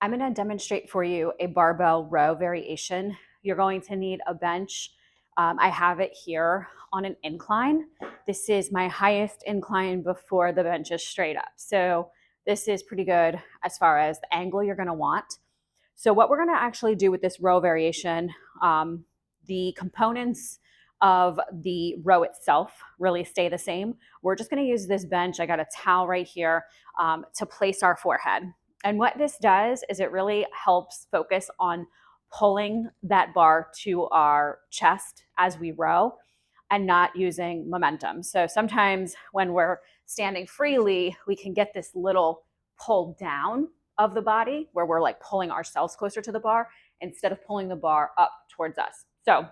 I'm going to demonstrate for you a barbell row variation. You're going to need a bench. I have it here on an incline. This is my highest incline before the bench is straight up. So this is pretty good as far as the angle you're going to want. So what we're going to actually do with this row variation, the components of the row itself really stay the same. We're just going to use this bench. I got a towel right here to place our forehead. And what this does is it really helps focus on pulling that bar to our chest as we row and not using momentum. So sometimes when we're standing freely, we can get this little pull down of the body where we're like pulling ourselves closer to the bar instead of pulling the bar up towards us. So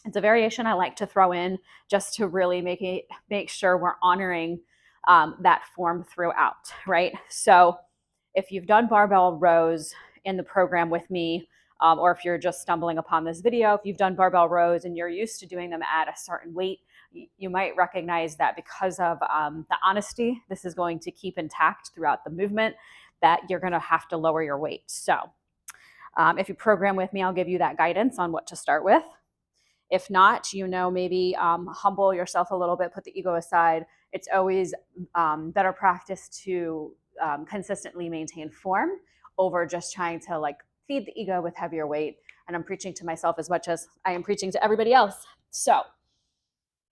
it's a variation I like to throw in just to really make sure we're honoring that form throughout, right? So if you've done barbell rows in the program with me, or if you're just stumbling upon this video, if you've done barbell rows and you're used to doing them at a certain weight, you might recognize that because of the honesty, this is going to keep intact throughout the movement, that you're going to have to lower your weight. So if you program with me, I'll give you that guidance on what to start with. If not, maybe humble yourself a little bit, put the ego aside. It's always better practice to consistently maintain form over just trying to like feed the ego with heavier weight. And I'm preaching to myself as much as I am preaching to everybody else. So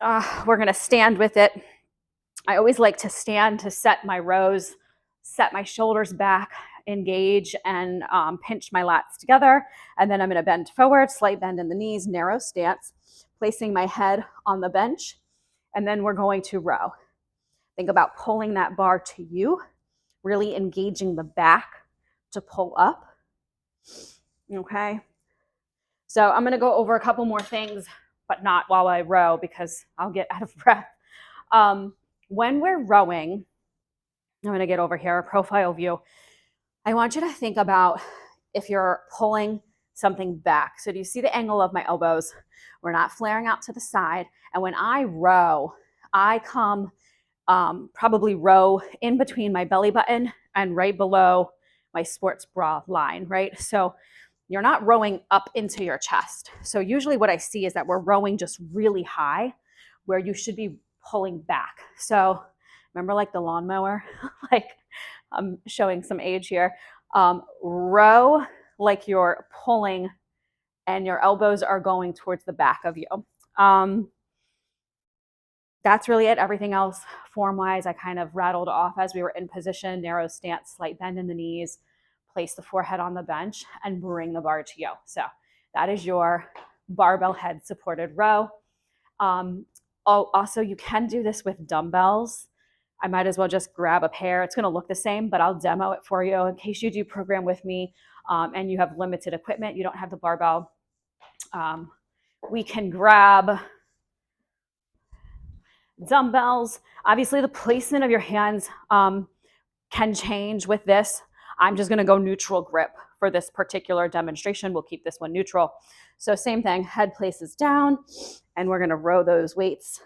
we're going to stand with it. I always like to stand to set my rows, set my shoulders back, engage, and pinch my lats together. And then I'm going to bend forward, slight bend in the knees, narrow stance, placing my head on the bench. And then we're going to row. Think about pulling that bar to you, really engaging the back to pull up. Okay. So I'm going to go over a couple more things, but not while I row because I'll get out of breath. When we're rowing, I'm going to get over here, profile view. I want you to think about if you're pulling something back. So do you see the angle of my elbows? We're not flaring out to the side. And when I row, I come probably row in between my belly button and right below my sports bra line, right? So you're not rowing up into your chest. So usually what I see is that we're rowing just really high where you should be pulling back. So remember like the lawnmower? Like I'm showing some age here. Row like you're pulling and your elbows are going towards the back of you. That's really it. Everything else form-wise, I kind of rattled off as we were in position, narrow stance, slight bend in the knees, place the forehead on the bench and bring the bar to you. So that is your barbell head supported row. Also, you can do this with dumbbells. I might as well just grab a pair. It's going to look the same, but I'll demo it for you in case you do program with me and you have limited equipment. You don't have the barbell. We can grab dumbbells. Obviously, the placement of your hands can change with this. I'm just going to go neutral grip for this particular demonstration. We'll keep this one neutral. So same thing, head places down, and we're going to row those weights.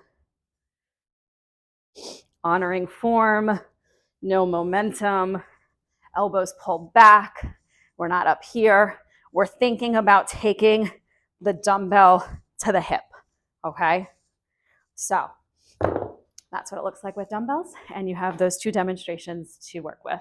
Honoring form, no momentum, elbows pulled back. We're not up here. We're thinking about taking the dumbbell to the hip, okay? So that's what it looks like with dumbbells, and you have those two demonstrations to work with.